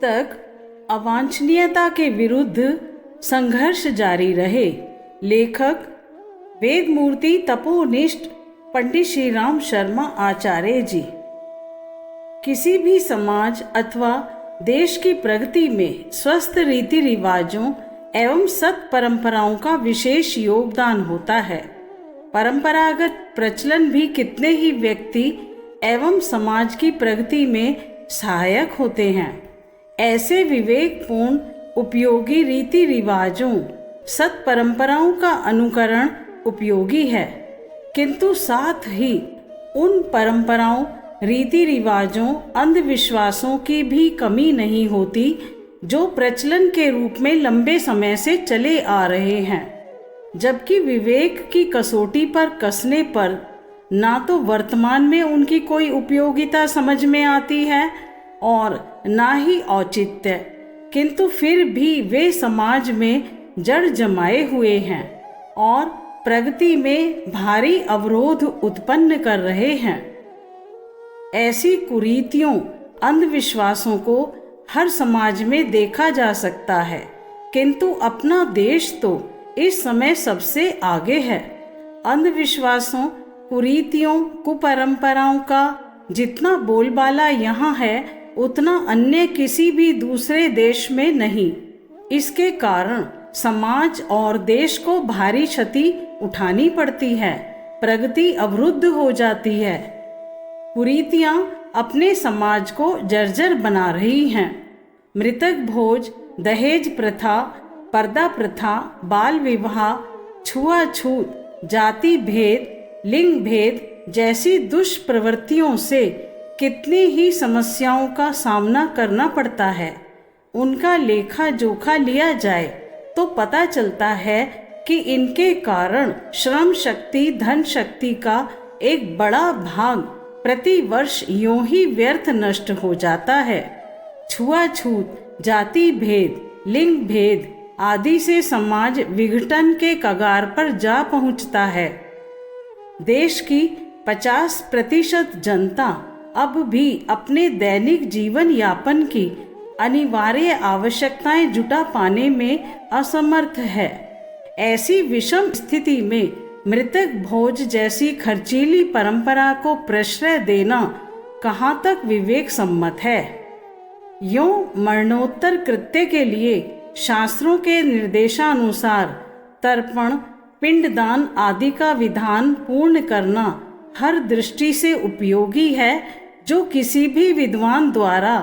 तक अवांछनीयता के विरुद्ध संघर्ष जारी रहे। लेखक वेदमूर्ति तपोनिष्ठ पंडित श्री राम शर्मा आचार्य जी। किसी भी समाज अथवा देश की प्रगति में स्वस्थ रीति रिवाजों एवं सत परंपराओं का विशेष योगदान होता है। परंपरागत प्रचलन भी कितने ही व्यक्ति एवं समाज की प्रगति में सहायक होते हैं। ऐसे विवेकपूर्ण उपयोगी रीति रिवाजों सत परंपराओं का अनुकरण उपयोगी है, किंतु साथ ही उन परंपराओं रीति रिवाजों अंधविश्वासों की भी कमी नहीं होती जो प्रचलन के रूप में लंबे समय से चले आ रहे हैं। जबकि विवेक की कसौटी पर कसने पर ना तो वर्तमान में उनकी कोई उपयोगिता समझ में आती है और ना ही औचित्य, किंतु फिर भी वे समाज में जड़ जमाए हुए हैं और प्रगति में भारी अवरोध उत्पन्न कर रहे हैं। ऐसी कुरीतियों अंधविश्वासों को हर समाज में देखा जा सकता है, किंतु अपना देश तो इस समय सबसे आगे है। अंधविश्वासों, कुरीतियों, कुपरंपराओं का जितना बोलबाला यहाँ है उतना अन्य किसी भी दूसरे देश में नहीं। इसके कारण समाज और देश को भारी क्षति उठानी पड़ती है, प्रगति अवरुद्ध हो जाती है। कुरीतियां अपने समाज को जर्जर बना रही हैं। मृतक भोज, दहेज प्रथा, पर्दा प्रथा, बाल विवाह, छुआछूत, जाति भेद, लिंग भेद जैसी दुष्प्रवृत्तियों से कितनी ही समस्याओं का सामना करना पड़ता है। उनका लेखा जोखा लिया जाए तो पता चलता है कि इनके कारण श्रम शक्ति, धन शक्ति का एक बड़ा भाग प्रति वर्ष यूं ही व्यर्थ नष्ट हो जाता है। छुआछूत, जाति भेद, लिंग भेद आदि से समाज विघटन के कगार पर जा पहुंचता है। देश की 50% जनता अब भी अपने दैनिक जीवन यापन की अनिवार्य आवश्यकताएं जुटा पाने में असमर्थ है। ऐसी विषम स्थिति में मृतक भोज जैसी खर्चीली परंपरा को प्रश्रय देना कहाँ तक विवेक सम्मत है। यूं मरणोत्तर कृत्य के लिए शास्त्रों के निर्देशानुसार तर्पण, पिंडदान आदि का विधान पूर्ण करना हर दृष्टि से उपयोगी है, जो किसी भी विद्वान द्वारा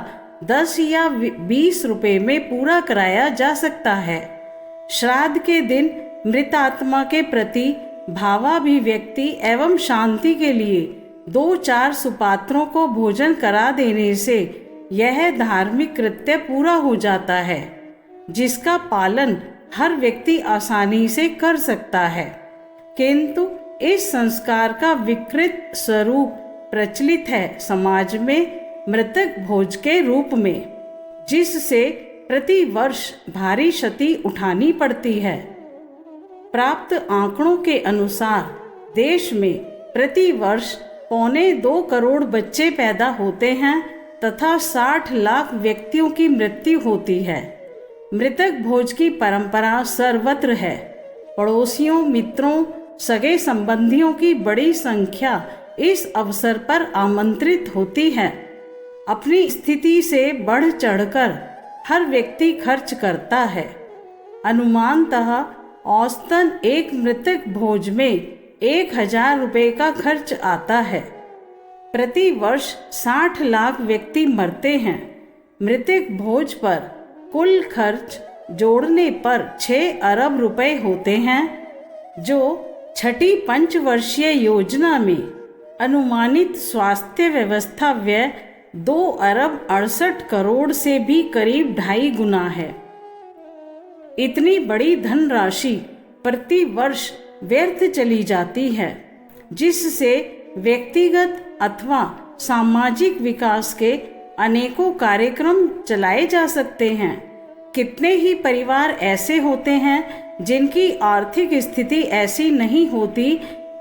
10 या 20 रुपए में पूरा कराया जा सकता है। श्राद्ध के दिन मृत आत्मा के प्रति भावाभिव्यक्ति एवं शांति के लिए 2-4 सुपात्रों को भोजन करा देने से यह धार्मिक कृत्य पूरा हो जाता है, जिसका पालन हर व्यक्ति आसानी से कर सकता है। किंतु इस संस्कार का विकृत स्वरूप प्रचलित है समाज में मृतक भोज के रूप में, जिससे प्रति वर्ष भारी क्षति उठानी पड़ती है। प्राप्त आंकड़ों के अनुसार देश में प्रति वर्ष 1.25 करोड़ बच्चे पैदा होते हैं तथा 60 लाख व्यक्तियों की मृत्यु होती है। मृतक भोज की परंपरा सर्वत्र है। पड़ोसियों, मित्रों, सगे संबंधियों की बड़ी संख्या इस अवसर पर आमंत्रित होती है। अपनी स्थिति से बढ़ चढ़कर हर व्यक्ति खर्च करता है। अनुमानतः औसतन एक मृतक भोज में 1000 रुपये का खर्च आता है। प्रति वर्ष 60 लाख व्यक्ति मरते हैं। मृतक भोज पर कुल खर्च जोड़ने पर 6 अरब रुपए होते हैं, जो छठी पंचवर्षीय योजना में अनुमानित स्वास्थ्य व्यवस्था व्यय 2 अरब 68 करोड़ से भी करीब 2.5 गुना है। इतनी बड़ी धनराशि प्रति वर्ष व्यर्थ चली जाती है, जिससे व्यक्तिगत अथवा सामाजिक विकास के अनेकों कार्यक्रम चलाए जा सकते हैं। कितने ही परिवार ऐसे होते हैं जिनकी आर्थिक स्थिति ऐसी नहीं होती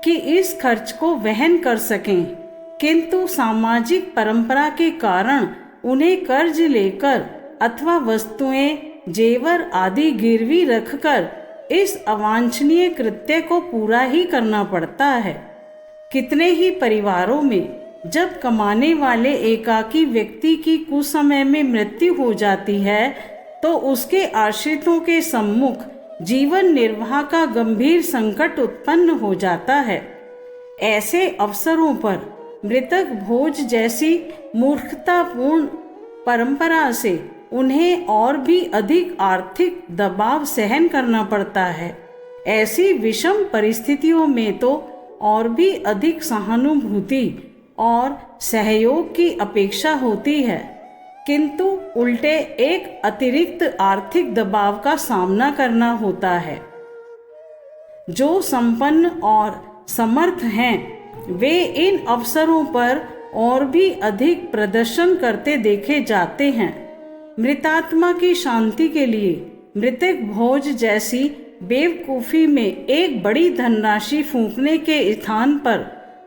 कि इस खर्च को वहन कर सकें, किंतु सामाजिक परंपरा के कारण उन्हें कर्ज लेकर अथवा वस्तुएं, जेवर आदि गिरवी रखकर इस अवांछनीय कृत्य को पूरा ही करना पड़ता है। कितने ही परिवारों में जब कमाने वाले एकाकी व्यक्ति की कुसमय में मृत्यु हो जाती है तो उसके आश्रितों के सम्मुख जीवन निर्वाह का गंभीर संकट उत्पन्न हो जाता है। ऐसे अवसरों पर मृतक भोज जैसी मूर्खतापूर्ण परंपरा से उन्हें और भी अधिक आर्थिक दबाव सहन करना पड़ता है। ऐसी विषम परिस्थितियों में तो और भी अधिक सहानुभूति और सहयोग की अपेक्षा होती है, किंतु उल्टे एक अतिरिक्त आर्थिक दबाव का सामना करना होता है। जो संपन्न और समर्थ हैं वे इन अवसरों पर और भी अधिक प्रदर्शन करते देखे जाते हैं। मृतात्मा की शांति के लिए मृतक भोज जैसी बेवकूफ़ी में एक बड़ी धनराशि फूंकने के स्थान पर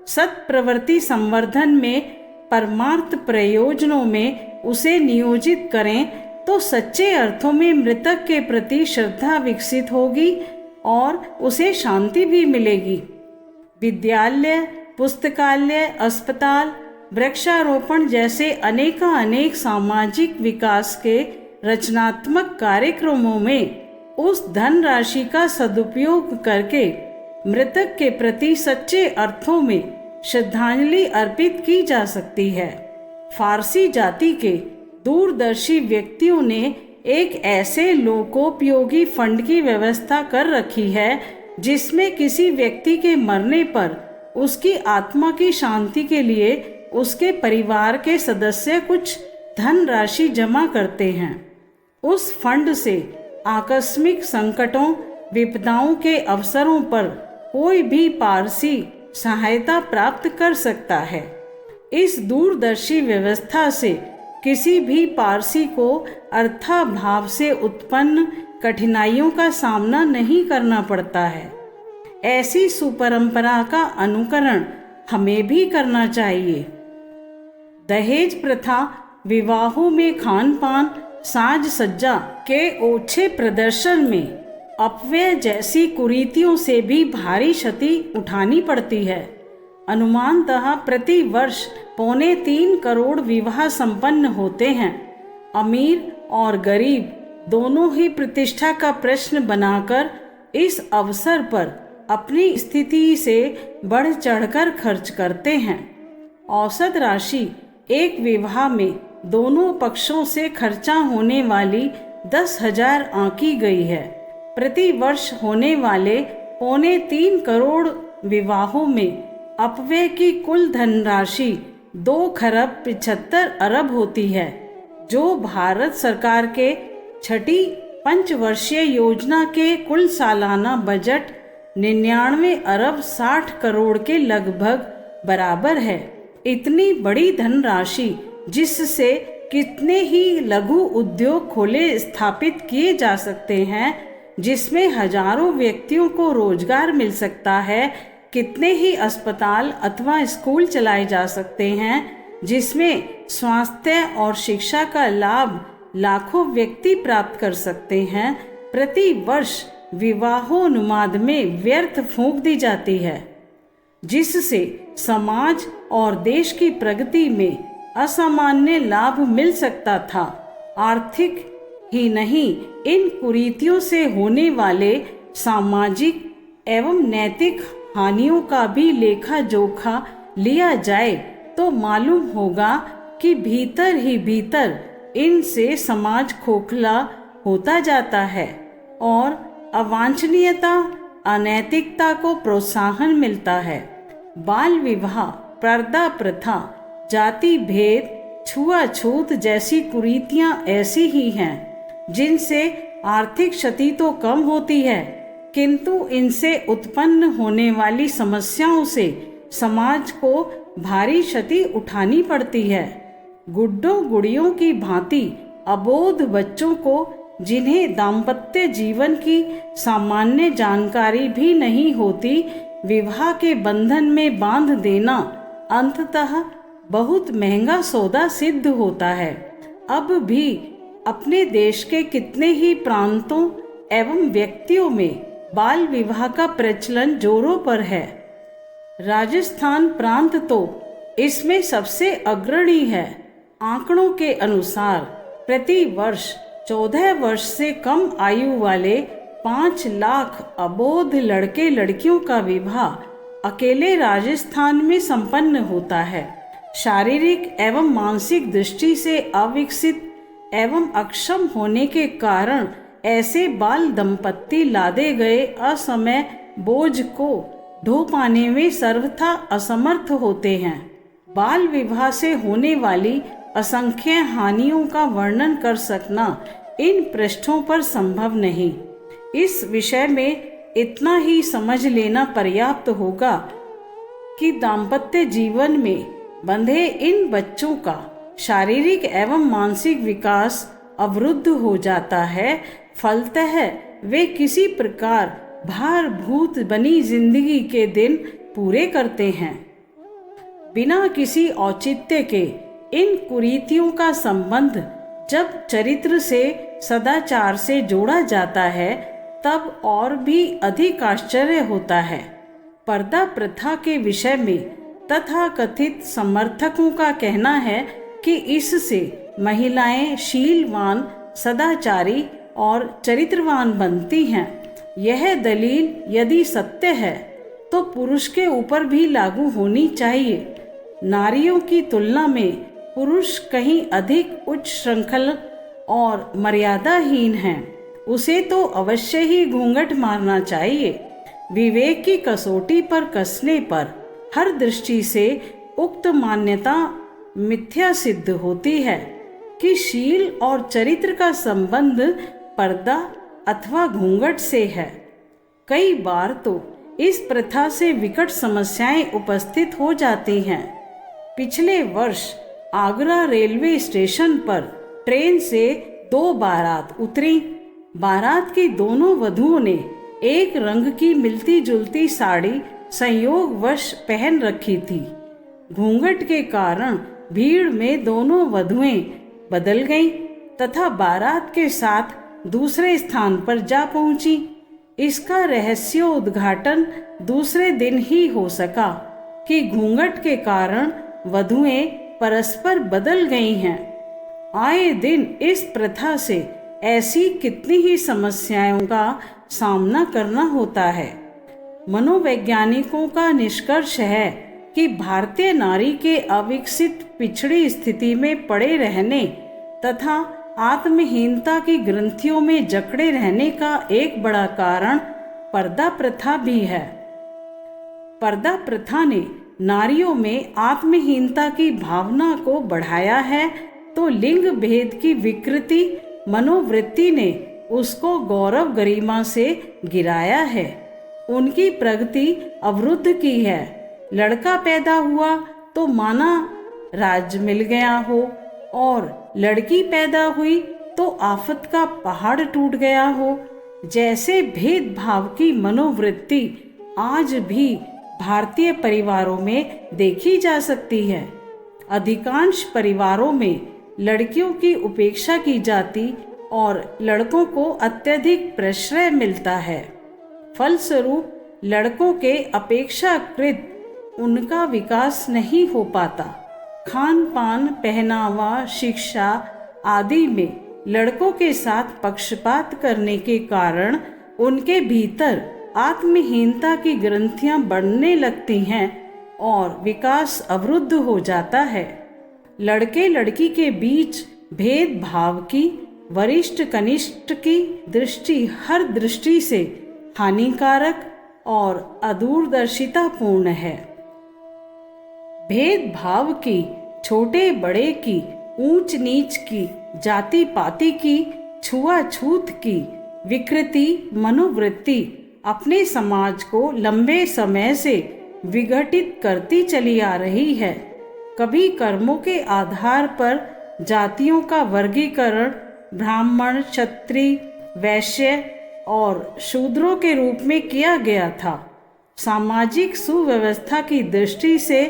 सत्प्रवृत्ति संवर्धन में परमार्थ प्रयोजनों में उसे नियोजित करें तो सच्चे अर्थों में मृतक के प्रति श्रद्धा विकसित होगी और उसे शांति भी मिलेगी। विद्यालय, पुस्तकालय, अस्पताल, वृक्षारोपण जैसे अनेक सामाजिक विकास के रचनात्मक कार्यक्रमों में उस धनराशि का सदुपयोग करके मृतक के प्रति सच्चे अर्थों में श्रद्धांजलि अर्पित की जा सकती है। फारसी जाति के दूरदर्शी व्यक्तियों ने एक ऐसे लोकोपयोगी फंड की व्यवस्था कर रखी है जिसमें किसी व्यक्ति के मरने पर उसकी आत्मा की शांति के लिए उसके परिवार के सदस्य कुछ धनराशि जमा करते हैं। उस फंड से आकस्मिक संकटों, विपदाओं के अवसरों पर कोई भी पारसी सहायता प्राप्त कर सकता है। इस दूरदर्शी व्यवस्था से किसी भी पारसी को अर्थाभाव से उत्पन्न कठिनाइयों का सामना नहीं करना पड़ता है। ऐसी सुपरंपरा का अनुकरण हमें भी करना चाहिए। दहेज प्रथा, विवाहों में खान पान, साज सज्जा के ओछे प्रदर्शन में अपव्यय जैसी कुरीतियों से भी भारी क्षति उठानी पड़ती है। अनुमानतः प्रति वर्ष 3.25 करोड़ विवाह संपन्न होते हैं। अमीर और गरीब दोनों ही प्रतिष्ठा का प्रश्न बनाकर इस अवसर पर अपनी स्थिति से बढ़ चढ़कर खर्च करते हैं। औसत राशि एक विवाह में दोनों पक्षों से खर्चा होने वाली 10,000 आंकी गई है। प्रति वर्ष होने वाले 3.25 करोड़ विवाहों में अपव्यय की कुल धनराशि 2,75 अरब होती है, जो भारत सरकार के छठी पंचवर्षीय योजना के कुल सालाना बजट 99 अरब 60 करोड़ के लगभग बराबर है। इतनी बड़ी धनराशि जिससे कितने ही लघु उद्योग खोले स्थापित किए जा सकते हैं, जिसमें हजारों व्यक्तियों को रोजगार मिल सकता है। कितने ही अस्पताल अथवा स्कूल चलाए जा सकते हैं, जिसमें स्वास्थ्य और शिक्षा का लाभ लाखों व्यक्ति प्राप्त कर सकते हैं। प्रति वर्ष विवाहोन्माद में व्यर्थ फूंक दी जाती है, जिससे समाज और देश की प्रगति में असामान्य लाभ मिल सकता था। आर्थिक ही नहीं, इन कुरीतियों से होने वाले सामाजिक एवं नैतिक हानियों का भी लेखा जोखा लिया जाए तो मालूम होगा कि भीतर ही भीतर इनसे समाज खोखला होता जाता है और अवांछनीयता, अनैतिकता को प्रोत्साहन मिलता है। बाल विवाह, पर्दा प्रथा, जाति भेद, छुआछूत जैसी कुरीतियां ऐसी ही हैं जिनसे आर्थिक क्षति तो कम होती है, किंतु इनसे उत्पन्न होने वाली समस्याओं से समाज को भारी क्षति उठानी पड़ती है। गुड्डों गुड़ियों की भांति अबोध बच्चों को, जिन्हें दाम्पत्य जीवन की सामान्य जानकारी भी नहीं होती, विवाह के बंधन में बांध देना अंततः बहुत महंगा सौदा सिद्ध होता है। अब भी अपने देश के कितने ही प्रांतों एवं व्यक्तियों में बाल विवाह का प्रचलन जोरों पर है। राजस्थान प्रांत तो इसमें सबसे अग्रणी है। आंकड़ों के अनुसार प्रति वर्ष 14 वर्ष से कम आयु वाले 5 लाख अबोध लड़के लड़कियों का विवाह अकेले राजस्थान में संपन्न होता है। शारीरिक एवं मानसिक दृष्टि से अविकसित एवं अक्षम होने के कारण ऐसे बाल दंपत्ति लादे गए असमय बोझ को ढो पाने में सर्वथा असमर्थ होते हैं। बाल विवाह से होने वाली असंख्य हानियों का वर्णन कर सकना इन पृष्ठों पर संभव नहीं। इस विषय में इतना ही समझ लेना पर्याप्त होगा कि दाम्पत्य जीवन में बंधे इन बच्चों का शारीरिक एवं मानसिक विकास अवरुद्ध हो जाता है। फलतः वे किसी प्रकार भारभूत बनी जिंदगी के दिन पूरे करते हैं। बिना किसी औचित्य के इन कुरीतियों का संबंध जब चरित्र से सदाचार से जोड़ा जाता है तब और भी अधिक आश्चर्य होता है। पर्दा प्रथा के विषय में तथा कथित समर्थकों का कहना है कि इससे महिलाएं शीलवान, सदाचारी और चरित्रवान बनती हैं। यह दलील यदि सत्य है तो पुरुष के ऊपर भी लागू होनी चाहिए। नारियों की तुलना में पुरुष कहीं अधिक उच्च श्रृंखल और मर्यादाहीन है। उसे तो अवश्य ही घूंघट मारना चाहिए। विवेक की कसौटी पर कसने पर हर दृष्टि से उक्त मान्यता मिथ्या सिद्ध होती है कि शील और चरित्र का संबंध पर्दा अथवा घूंघट से है। कई बार तो इस प्रथा से विकट समस्याएं उपस्थित हो जाती हैं। पिछले वर्ष आगरा रेलवे स्टेशन पर ट्रेन से 2 बारात उतरी। बारात की दोनों वधुओं ने एक रंग की मिलती जुलती साड़ी संयोगवश पहन रखी थी। घूंघट के कारण भीड़ में दोनों वधुएं बदल गईं तथा बारात के साथ दूसरे स्थान पर जा पहुंची। इसका रहस्योद्घाटन दूसरे दिन ही हो सका कि घूंघट के कारण वधुएं परस्पर बदल गई हैं। आए दिन इस प्रथा से ऐसी कितनी ही समस्याओं का सामना करना होता है। मनोवैज्ञानिकों का निष्कर्ष है कि भारतीय नारी के अविकसित पिछड़ी स्थिति में पड़े रहने तथा आत्महीनता की ग्रंथियों में जकड़े रहने का एक बड़ा कारण पर्दा प्रथा भी है। पर्दा प्रथा ने नारियों में आत्महीनता की भावना को बढ़ाया है तो लिंग भेद की विकृति मनोवृत्ति ने उसको गौरव गरिमा से गिराया है। उनकी प्रगति अवरुद्ध की है। लड़का पैदा हुआ तो माना राज मिल गया हो और लड़की पैदा हुई तो आफत का पहाड़ टूट गया हो। जैसे भेदभाव की मनोवृत्ति आज भी भारतीय परिवारों में देखी जा सकती है। अधिकांश परिवारों में लड़कियों की उपेक्षा की जाती और लड़कों को अत्यधिक प्रश्रय मिलता है। फलस्वरूप लड़कों के अपेक्षाकृत उनका विकास नहीं हो पाता। खान पान, पहनावा, शिक्षा आदि में लड़कों के साथ पक्षपात करने के कारण उनके भीतर आत्महीनता की ग्रंथियां बढ़ने लगती हैं और विकास अवरुद्ध हो जाता है। लड़के लड़की के बीच भेदभाव की वरिष्ठ कनिष्ठ की दृष्टि हर दृष्टि से हानिकारक और अदूरदर्शितापूर्ण है। भेदभाव की, छोटे बड़े की, ऊंच नीच की, जाति पाति की, छुआछूत की विकृति मनोवृत्ति अपने समाज को लंबे समय से विघटित करती चली आ रही है। कभी कर्मों के आधार पर जातियों का वर्गीकरण ब्राह्मण, क्षत्रिय, वैश्य और शूद्रों के रूप में किया गया था। सामाजिक सुव्यवस्था की दृष्टि से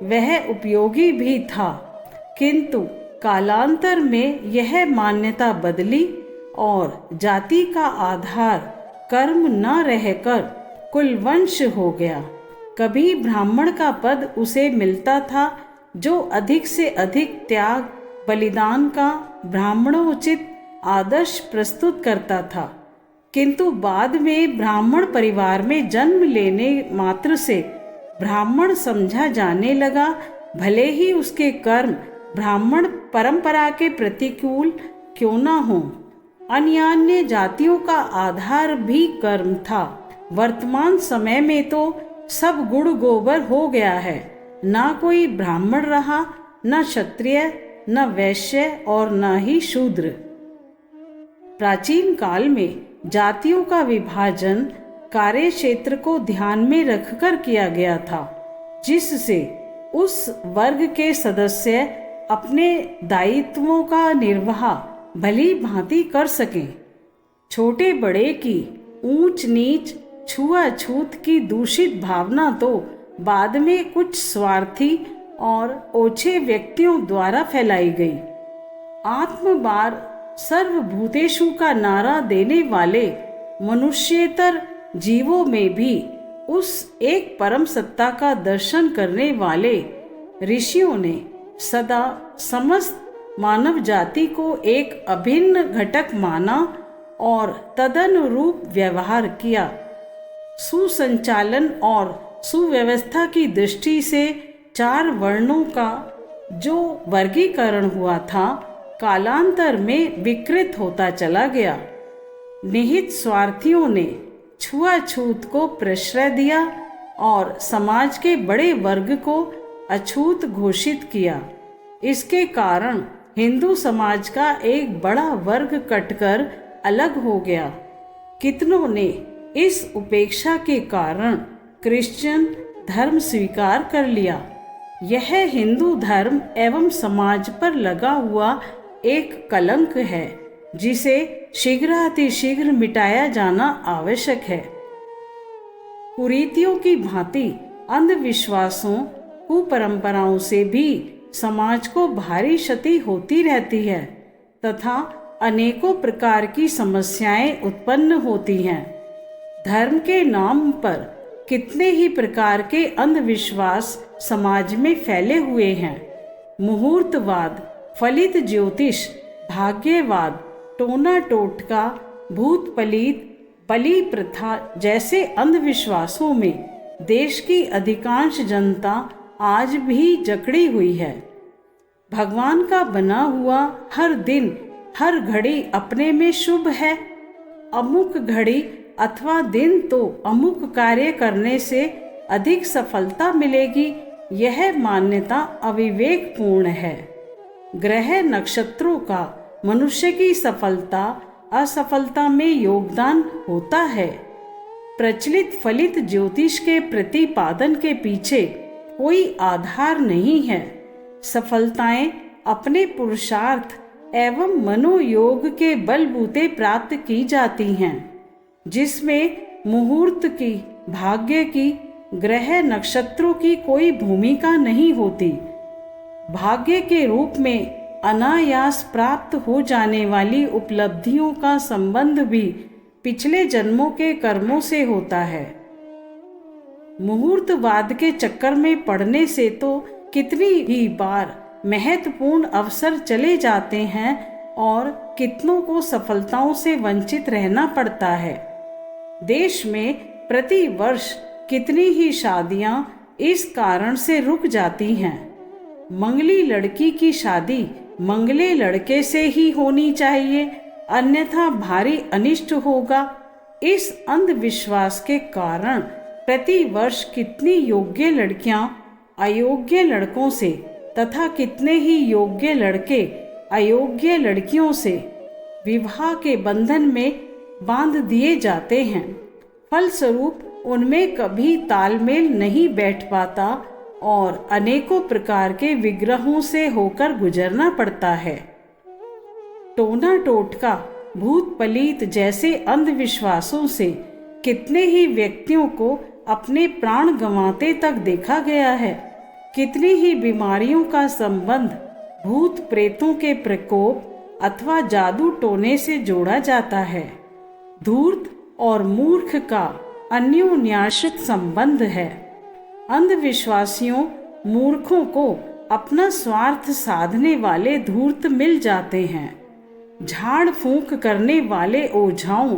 वह उपयोगी भी था, किंतु कालांतर में यह मान्यता बदली और जाति का आधार कर्म न रहकर कुलवंश हो गया। कभी ब्राह्मण का पद उसे मिलता था जो अधिक से अधिक त्याग बलिदान का ब्राह्मणोचित आदर्श प्रस्तुत करता था, किंतु बाद में ब्राह्मण परिवार में जन्म लेने मात्र से ब्राह्मण समझा जाने लगा, भले ही उसके कर्म ब्राह्मण परंपरा के प्रतिकूल क्यों न हो। अन्यान्य जातियों का आधार भी कर्म था। वर्तमान समय में तो सब गुड़ गोबर हो गया है, ना कोई ब्राह्मण रहा, न क्षत्रिय, न वैश्य और न ही शूद्र। प्राचीन काल में जातियों का विभाजन कार्य क्षेत्र को ध्यान में रखकर किया गया था, जिससे उस वर्ग के सदस्य अपने दायित्वों का निर्वाह भली भांति कर सकें। छोटे बड़े की ऊंच नीच छुआछूत की दूषित भावना तो बाद में कुछ स्वार्थी और ओछे व्यक्तियों द्वारा फैलाई गई। आत्मबार सर्वभूतेषु का नारा देने वाले मनुष्येतर जीवों में भी उस एक परम सत्ता का दर्शन करने वाले ऋषियों ने सदा समस्त मानव जाति को एक अभिन्न घटक माना और तदनुरूप व्यवहार किया। सुसंचालन और सुव्यवस्था की दृष्टि से 4 वर्णों का जो वर्गीकरण हुआ था, कालांतर में विकृत होता चला गया। निहित स्वार्थियों ने छुआछूत को प्रश्रय दिया और समाज के बड़े वर्ग को अछूत घोषित किया। इसके कारण हिंदू समाज का एक बड़ा वर्ग कटकर अलग हो गया। कितनों ने इस उपेक्षा के कारण क्रिश्चियन धर्म स्वीकार कर लिया। यह हिंदू धर्म एवं समाज पर लगा हुआ एक कलंक है, जिसे शीघ्रातिशीघ्र मिटाया जाना आवश्यक है। कुरीतियों की भांति अंधविश्वासों कुपरंपराओं से भी समाज को भारी क्षति होती रहती है तथा अनेकों प्रकार की समस्याएं उत्पन्न होती हैं। धर्म के नाम पर कितने ही प्रकार के अंधविश्वास समाज में फैले हुए हैं। मुहूर्तवाद, फलित ज्योतिष, भाग्यवाद, टोना टोटका, भूत पलीत, बलि प्रथा जैसे अंधविश्वासों में देश की अधिकांश जनता आज भी जकड़ी हुई है। भगवान का बना हुआ हर दिन हर घड़ी अपने में शुभ है। अमुक घड़ी अथवा दिन तो अमुक कार्य करने से अधिक सफलता मिलेगी, यह मान्यता अविवेकपूर्ण है। ग्रह नक्षत्रों का मनुष्य की सफलता असफलता में योगदान होता है। प्रचलित फलित ज्योतिष के प्रतिपादन के पीछे कोई आधार नहीं है। सफलताएं अपने पुरुषार्थ एवं मनोयोग के बलबूते प्राप्त की जाती हैं, जिसमें मुहूर्त की, भाग्य की, ग्रह नक्षत्रों की कोई भूमिका नहीं होती। भाग्य के रूप में अनायास प्राप्त हो जाने वाली उपलब्धियों का संबंध भी पिछले जन्मों के कर्मों से होता है। मुहूर्तवाद के चक्कर में पड़ने से तो कितनी ही बार महत्वपूर्ण अवसर चले जाते हैं और कितनों को सफलताओं से वंचित रहना पड़ता है। देश में प्रति वर्ष कितनी ही शादियां इस कारण से रुक जाती हैं। मंगली लड़की की शादी मंगले लड़के से ही होनी चाहिए, अन्यथा भारी अनिष्ट होगा। इस अंधविश्वास के कारण प्रति वर्ष कितनी योग्य लड़कियां अयोग्य लड़कों से तथा कितने ही योग्य लड़के अयोग्य लड़कियों से विवाह के बंधन में बांध दिए जाते हैं। फलस्वरूप उनमें कभी तालमेल नहीं बैठ पाता और अनेकों प्रकार के विग्रहों से होकर गुजरना पड़ता है। टोना टोटका, भूत पलीत जैसे अंधविश्वासों से कितने ही व्यक्तियों को अपने प्राण गंवाते तक देखा गया है। कितनी ही बीमारियों का संबंध भूत प्रेतों के प्रकोप अथवा जादू टोने से जोड़ा जाता है। धूर्त और मूर्ख का अन्योन्याश्रित संबंध है। अंधविश्वासियों मूर्खों को अपना स्वार्थ साधने वाले धूर्त मिल जाते हैं। झाड़ फूंक करने वाले ओझाओं,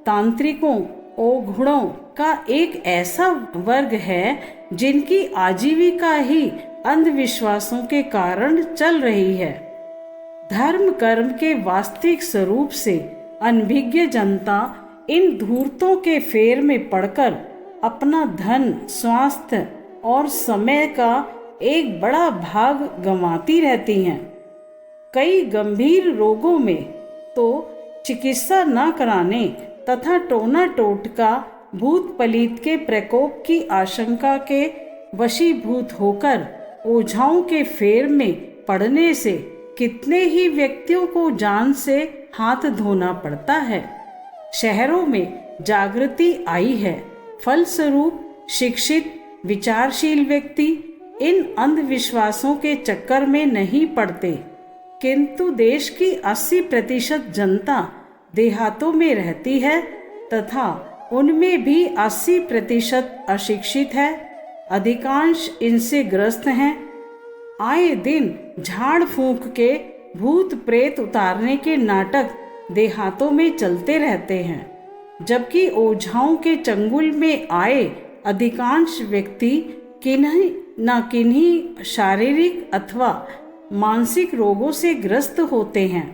तांत्रिकों, ओघड़ों का एक ऐसा वर्ग है जिनकी आजीविका ही अंधविश्वासों के कारण चल रही है। धर्म कर्म के वास्तविक स्वरूप से अनभिज्ञ जनता इन धूर्तों के फेर में पड़कर अपना धन, स्वास्थ्य और समय का एक बड़ा भाग गंवाती रहती हैं। कई गंभीर रोगों में तो चिकित्सा न कराने तथा टोना टोटका, भूत पलीत के प्रकोप की आशंका के वशीभूत होकर ओझाओं के फेर में पड़ने से कितने ही व्यक्तियों को जान से हाथ धोना पड़ता है। शहरों में जागृति आई है, फलस्वरूप शिक्षित विचारशील व्यक्ति इन अंधविश्वासों के चक्कर में नहीं पड़ते, किंतु देश की 80% जनता देहातों में रहती है तथा उनमें भी 80% अशिक्षित है। अधिकांश इनसे ग्रस्त हैं। आए दिन झाड़ फूंक के भूत प्रेत उतारने के नाटक देहातों में चलते रहते हैं, जबकि ओझाओं के चंगुल में आए अधिकांश व्यक्ति किन्हीं न किन्हीं शारीरिक अथवा मानसिक रोगों से ग्रस्त होते हैं,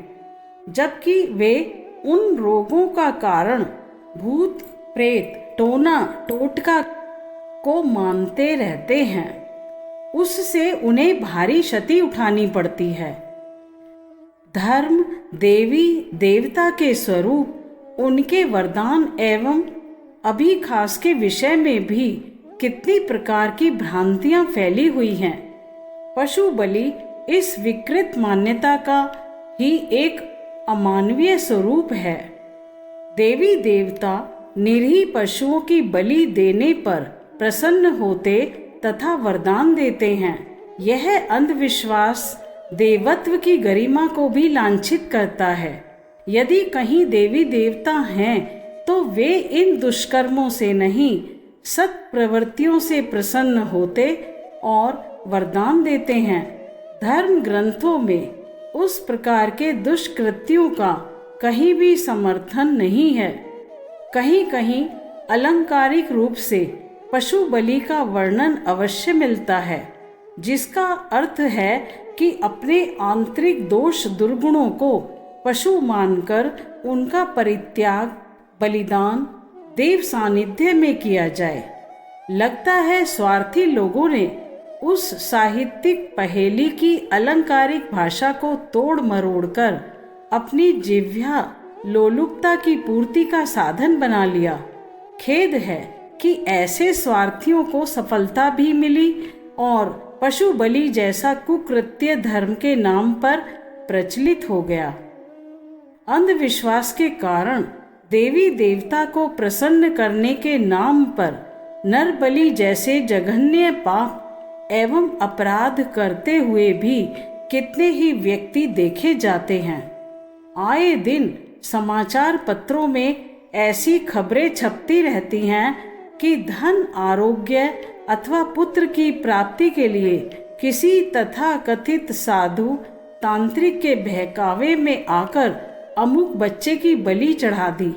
जबकि वे उन रोगों का कारण भूत प्रेत, टोना टोटका को मानते रहते हैं। उससे उन्हें भारी क्षति उठानी पड़ती है। धर्म, देवी देवता के स्वरूप, उनके वरदान एवं अभिखास के विषय में भी कितनी प्रकार की भ्रांतियां फैली हुई हैं। पशु बलि इस विकृत मान्यता का ही एक अमानवीय स्वरूप है। देवी देवता निरीह पशुओं की बलि देने पर प्रसन्न होते तथा वरदान देते हैं। यह अंधविश्वास देवत्व की गरिमा को भी लांछित करता है। यदि कहीं देवी देवता हैं तो वे इन दुष्कर्मों से नहीं, सत प्रवृत्तियों से प्रसन्न होते और वरदान देते हैं। धर्म ग्रंथों में उस प्रकार के दुष्कृत्यों का कहीं भी समर्थन नहीं है। कहीं कहीं अलंकारिक रूप से पशु बलि का वर्णन अवश्य मिलता है, जिसका अर्थ है कि अपने आंतरिक दोष दुर्गुणों को पशु मानकर उनका परित्याग, बलिदान देव सानिध्य में किया जाए। लगता है स्वार्थी लोगों ने उस साहित्यिक पहेली की अलंकारिक भाषा को तोड़ मरोड़ कर अपनी जिह्वा लोलुपता की पूर्ति का साधन बना लिया। खेद है कि ऐसे स्वार्थियों को सफलता भी मिली और पशु बलि जैसा कुकृत्य धर्म के नाम पर प्रचलित हो गया। अंधविश्वास के कारण देवी देवता को प्रसन्न करने के नाम पर नर बलि जैसे जघन्य पाप एवं अपराध करते हुए भी कितने ही व्यक्ति देखे जाते हैं। आए दिन समाचार पत्रों में ऐसी खबरें छपती रहती हैं कि धन, आरोग्य अथवा पुत्र की प्राप्ति के लिए किसी तथाकथित साधु तांत्रिक के बहकावे में आकर अमुक बच्चे की बलि चढ़ा दी।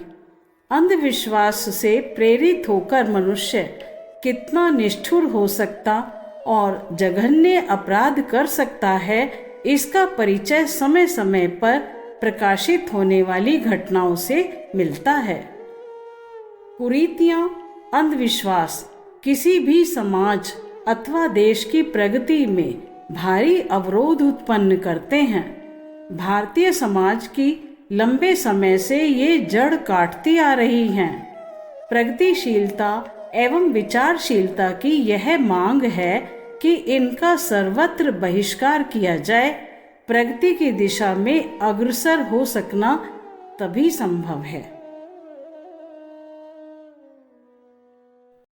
अंधविश्वास से प्रेरित होकर मनुष्य कितना निष्ठुर हो सकता और जघन्य अपराध कर सकता है, इसका परिचय समय समय पर प्रकाशित होने वाली घटनाओं से मिलता है। कुरीतियां, अंधविश्वास किसी भी समाज अथवा देश की प्रगति में भारी अवरोध उत्पन्न करते हैं। भारतीय समाज की लंबे समय से ये जड़ काटती आ रही हैं। प्रगतिशीलता एवं विचारशीलता की यह मांग है कि इनका सर्वत्र बहिष्कार किया जाए। प्रगति की दिशा में अग्रसर हो सकना तभी संभव है।